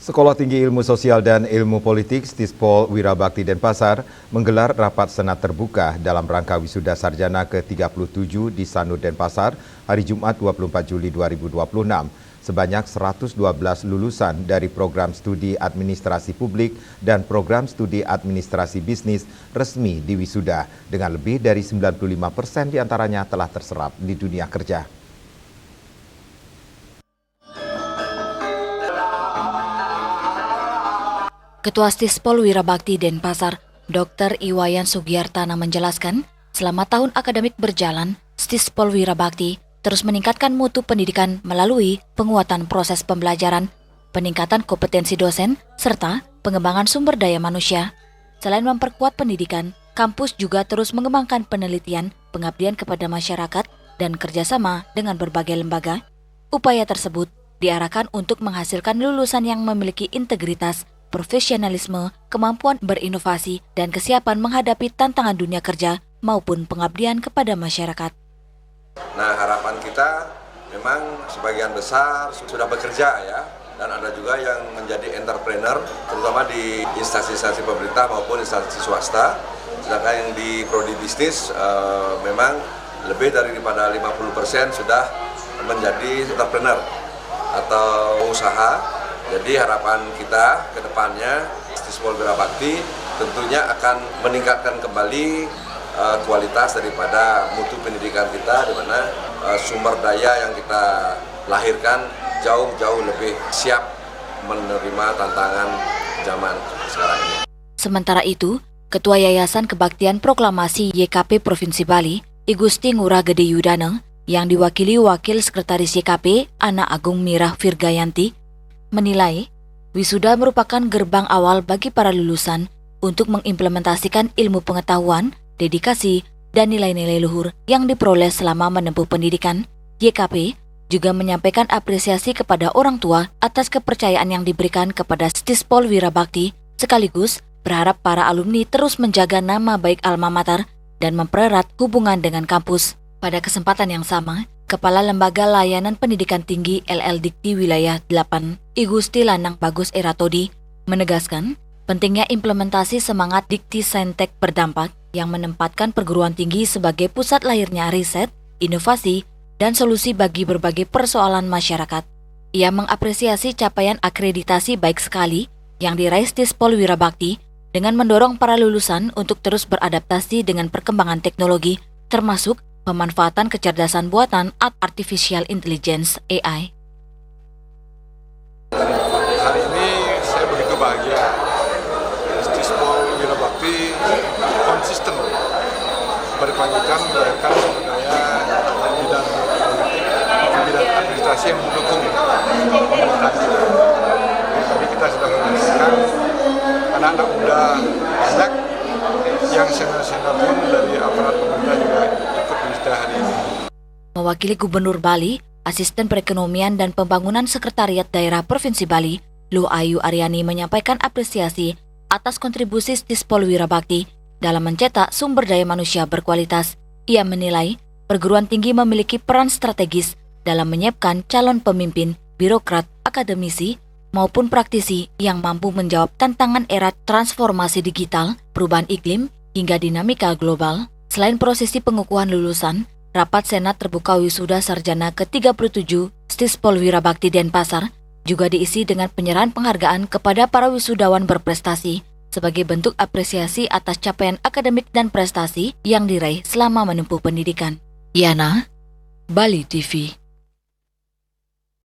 Sekolah Tinggi Ilmu Sosial dan Ilmu Politik Stispol Wirabakti Denpasar menggelar rapat senat terbuka dalam rangka wisuda sarjana ke-37 di Sanur Denpasar hari Jumat 24 Juli 2026. Sebanyak 112 lulusan dari program studi administrasi publik dan program studi administrasi bisnis resmi diwisuda dengan lebih dari 95% diantaranya telah terserap di dunia kerja. Ketua Stispol Wirabakti Denpasar, Dr. Iwayan Sugiartana menjelaskan, selama tahun akademik berjalan, Stispol Wirabakti terus meningkatkan mutu pendidikan melalui penguatan proses pembelajaran, peningkatan kompetensi dosen, serta pengembangan sumber daya manusia. Selain memperkuat pendidikan, kampus juga terus mengembangkan penelitian, pengabdian kepada masyarakat, dan kerjasama dengan berbagai lembaga. Upaya tersebut diarahkan untuk menghasilkan lulusan yang memiliki integritas, profesionalisme, kemampuan berinovasi, dan kesiapan menghadapi tantangan dunia kerja maupun pengabdian kepada masyarakat. Nah, harapan kita memang sebagian besar sudah bekerja ya, dan ada juga yang menjadi entrepreneur, terutama di instansi-instansi pemerintah maupun instansi swasta. Sedangkan yang di prodi bisnis memang lebih daripada 50% sudah menjadi entrepreneur atau usaha. Jadi harapan kita ke depannya Stispol Wirabakti tentunya akan meningkatkan kembali kualitas daripada mutu pendidikan kita, di mana sumber daya yang kita lahirkan jauh lebih siap menerima tantangan zaman sekarang ini. Sementara itu, Ketua Yayasan Kebaktian Proklamasi YKP Provinsi Bali, I Gusti Ngurah Gede Yudana, yang diwakili Wakil Sekretaris YKP Ana Agung Mirah Virgayanti, menilai wisuda merupakan gerbang awal bagi para lulusan untuk mengimplementasikan ilmu pengetahuan, dedikasi, dan nilai-nilai luhur yang diperoleh selama menempuh pendidikan. YKP juga menyampaikan apresiasi kepada orang tua atas kepercayaan yang diberikan kepada Stispol Wirabakti, sekaligus berharap para alumni terus menjaga nama baik alma mater dan mempererat hubungan dengan kampus. Pada kesempatan yang sama, Kepala Lembaga Layanan Pendidikan Tinggi LL Dikti Wilayah 8, I Gusti Lanang Bagus Eratodi, menegaskan pentingnya implementasi semangat Dikti Saintek berdampak yang menempatkan perguruan tinggi sebagai pusat lahirnya riset, inovasi, dan solusi bagi berbagai persoalan masyarakat. Ia mengapresiasi capaian akreditasi baik sekali yang diraih Stispol Wirabakti dengan mendorong para lulusan untuk terus beradaptasi dengan perkembangan teknologi, termasuk pemanfaatan kecerdasan buatan atau artificial intelligence AI. Hari ini saya begitu bahagia. Stispol Wirabakti konsisten berkelanjutan memberikan sumber daya di bidang politik, di bidang administrasi yang mendukung pemerintahan kita. Tadi kita sudah menyaksikan anak-anak muda banyak yang senior-senior pun dari aparat pemerintah juga ikut wisuda hari ini. Mewakili Gubernur Bali, Asisten Perekonomian dan Pembangunan Sekretariat Daerah Provinsi Bali, Luh Ayu Aryani menyampaikan apresiasi atas kontribusi Stispol Wirabakti dalam mencetak sumber daya manusia berkualitas. Ia menilai perguruan tinggi memiliki peran strategis dalam menyiapkan calon pemimpin, birokrat, akademisi, maupun praktisi yang mampu menjawab tantangan era transformasi digital, perubahan iklim, hingga dinamika global. Selain prosesi pengukuhan lulusan, rapat Senat Terbuka Wisuda Sarjana ke-37 Stispol Wirabakti Denpasar juga diisi dengan penyerahan penghargaan kepada para wisudawan berprestasi sebagai bentuk apresiasi atas capaian akademik dan prestasi yang diraih selama menempuh pendidikan. Yana, Bali TV.